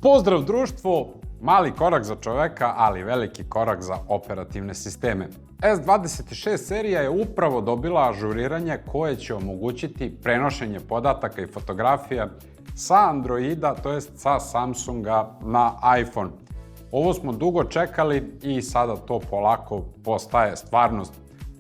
Pozdrav društvo! Mali korak za čoveka, ali veliki korak za operativne sisteme. S26 serija je upravo dobila ažuriranje koje će omogućiti prenošenje podataka i fotografija sa Androida, to jest sa Samsunga na iPhone. Ovo smo dugo čekali i sada to polako postaje stvarnost.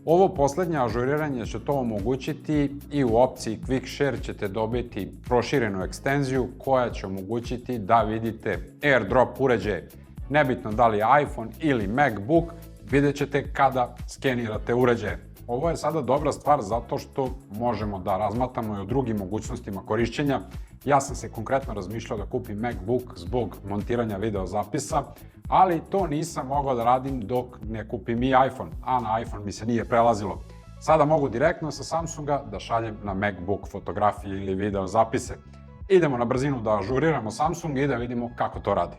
Ovo poslednje ažuriranje će to omogućiti i u opciji Quick Share ćete dobiti proširenu ekstenziju koja će omogućiti da vidite AirDrop uređaje. Nebitno da li je iPhone ili MacBook, vidjet ćete kada skenirate uređaje. Ovo je sada dobra stvar zato što možemo da razmatramo i o drugim mogućnostima korišćenja. Ja sam se konkretno razmišljao da kupim MacBook zbog montiranja videozapisa, ali to nisam mogao da radim dok ne kupim i iPhone, a na iPhone mi se nije prelazilo. Sada mogu direktno sa Samsunga da šaljem na MacBook fotografije ili videozapise. Idemo na brzinu da ažuriramo Samsung i da vidimo kako to radi.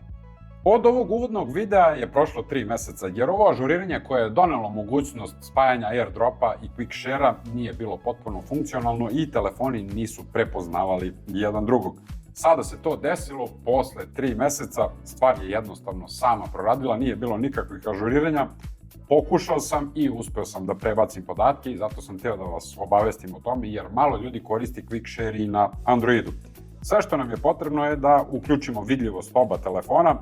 Od ovog uvodnog videa je prošlo 3 meseca, jer ovo ažuriranje koje je donelo mogućnost spajanja AirDropa i Quick Share-a nije bilo potpuno funkcionalno i telefoni nisu prepoznavali jedan drugog. Sada se to desilo posle 3 meseca, stvar je jednostavno sama proradila, nije bilo nikakvih ažuriranja. Pokušao sam i uspeo sam da prebacim podatke i zato sam hteo da vas obavestim o tome, jer malo ljudi koristi Quick Share i na Androidu. Sve što nam je potrebno je da uključimo vidljivost oba telefona.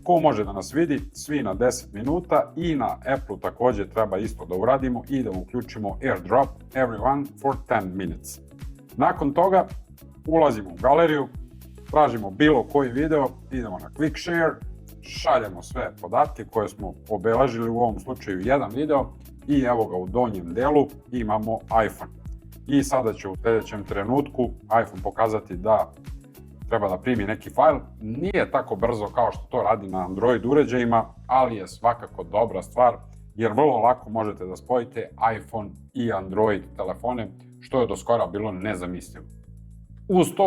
Ko može da nas vidi? Svi na 10 minuta i na Apple takođe treba isto da uradimo i da uključimo AirDrop everyone for 10 minutes. Nakon toga ulazimo u galeriju, tražimo bilo koji video, idemo na Quick Share, šaljemo sve podatke koje smo obeležili, u ovom slučaju jedan video, i evo ga u donjem delu imamo iPhone. I sada će u sljedećem trenutku iPhone pokazati da treba da primi neki fajl. Nije tako brzo kao što to radi na Android uređajima, ali je svakako dobra stvar, jer vrlo lako možete da spojite iPhone i Android telefone, što je do skora bilo nezamislivo.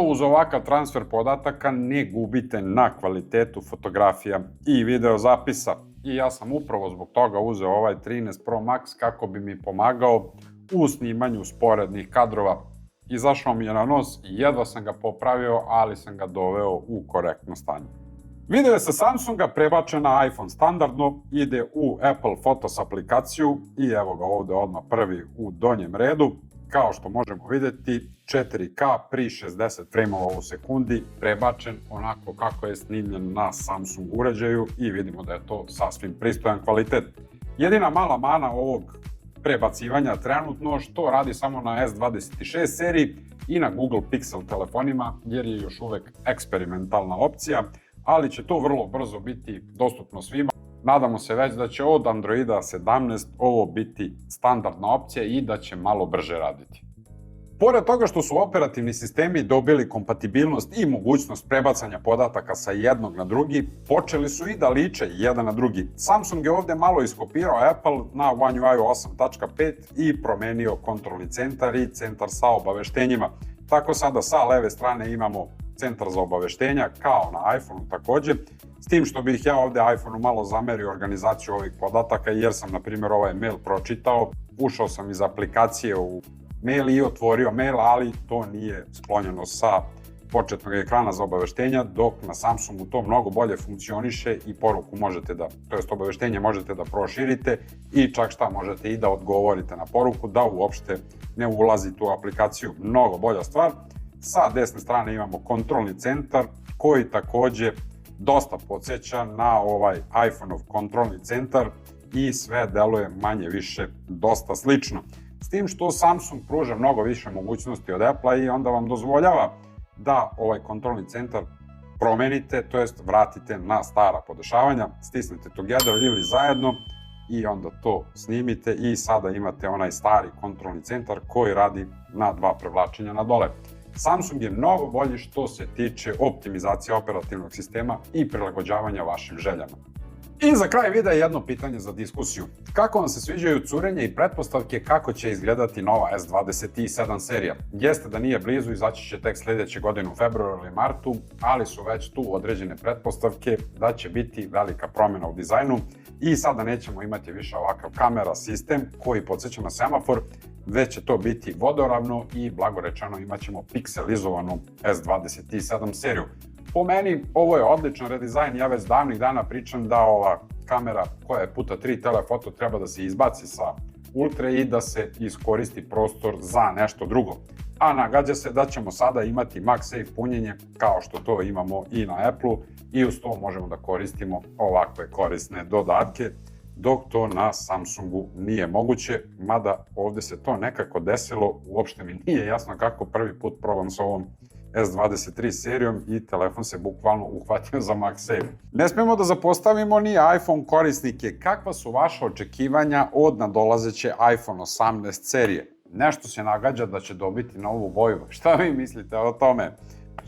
Uz ovakav transfer podataka ne gubite na kvalitetu fotografija i videozapisa. I ja sam upravo zbog toga uzeo ovaj 13 Pro Max kako bi mi pomagao u snimanju sporednih kadrova. Izašao mi je na nos i jedva sam ga popravio, ali sam ga doveo u korektno stanje. Video je sa Samsunga prebačen na iPhone standardno, ide u Apple Photos aplikaciju i evo ga ovde odmah prvi u donjem redu. Kao što možemo vidjeti, 4K pri 60 frame-ova u sekundi, prebačen onako kako je snimljen na Samsung uređaju i vidimo da je to sasvim pristojan kvalitet. Jedina mala mana ovog prebacivanja trenutno što radi samo na S26 seriji i na Google Pixel telefonima, jer je još uvek eksperimentalna opcija, ali će to vrlo brzo biti dostupno svima. Nadamo se već da će od Androida 17 ovo biti standardna opcija i da će malo brže raditi. Pored toga što su operativni sistemi dobili kompatibilnost i mogućnost prebacanja podataka sa jednog na drugi, počeli su i da liče jedan na drugi. Samsung je ovde malo iskopirao Apple na One UI 8.5 i promenio kontrolni centar i centar sa obaveštenjima. Tako sada sa leve strane imamo centar za obaveštenja, kao na iPhone-u takođe, s tim što bih ja ovde iPhone-u malo zamerio organizaciju ovih podataka, jer sam, na primjer, ovaj mail pročitao, ušao sam iz aplikacije u mail i otvorio mail, ali to nije sklonjeno sa početnog ekrana za obaveštenja, dok na Samsungu to mnogo bolje funkcioniše i poruku možete da, to jest obaveštenje možete da proširite i čak šta možete i da odgovorite na poruku, da uopšte ne ulazite u aplikaciju. Mnogo bolja stvar. Sa desne strane imamo kontrolni centar koji takođe dosta podsjeća na ovaj iPhone-ov kontrolni centar i sve deluje manje više dosta slično. S tim što Samsung pruža mnogo više mogućnosti od Apple-a i onda vam dozvoljava da ovaj kontrolni centar promenite, to jest vratite na stara podešavanja, stisnete together ili zajedno i onda to snimite i sada imate onaj stari kontrolni centar koji radi na 2 prevlačenja na dole. Samsung je mnogo bolji što se tiče optimizacije operativnog sistema i prilagođavanja vašim željama. I za kraj videa jedno pitanje za diskusiju. Kako vam se sviđaju curenje i pretpostavke kako će izgledati nova S27 serija? Jeste da nije blizu, izaći će tek sljedeće godine u februaru ili martu, ali su već tu određene pretpostavke da će biti velika promjena u dizajnu i sada nećemo imati više ovakav kamera sistem koji podsjeća na semafor, već će to biti vodoravno i blagorečeno imat ćemo pikselizovanu S27 seriju. Po meni, ovo je odličan redizajn, ja već davnih dana pričam da ova kamera koja je puta 3 telefoto treba da se izbaci sa Ultra i da se iskoristi prostor za nešto drugo. A nagađa se da ćemo sada imati MagSafe punjenje kao što to imamo i na Apple-u i uz to možemo da koristimo ovakve korisne dodatke, dok to na Samsungu nije moguće, mada ovde se to nekako desilo, uopšte mi nije jasno kako prvi put probam s ovom S23 serijom i telefon se bukvalno uhvatio za MagSafe. Ne smemo da zapostavimo ni iPhone korisnike. Kakva su vaša očekivanja od nadolazeće iPhone 18 serije? Nešto se nagađa da će dobiti novu boju. Šta vi mislite o tome?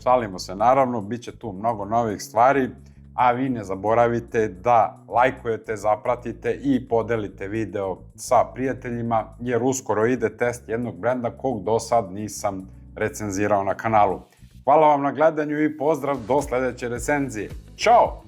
Šalimo se naravno, bit će tu mnogo novih stvari, a vi ne zaboravite da lajkujete, zapratite i podelite video sa prijateljima, jer uskoro ide test jednog brenda kog do sad nisam recenzirao na kanalu. Hvala vam na gledanju i pozdrav do sledeće recenzije. Ćao!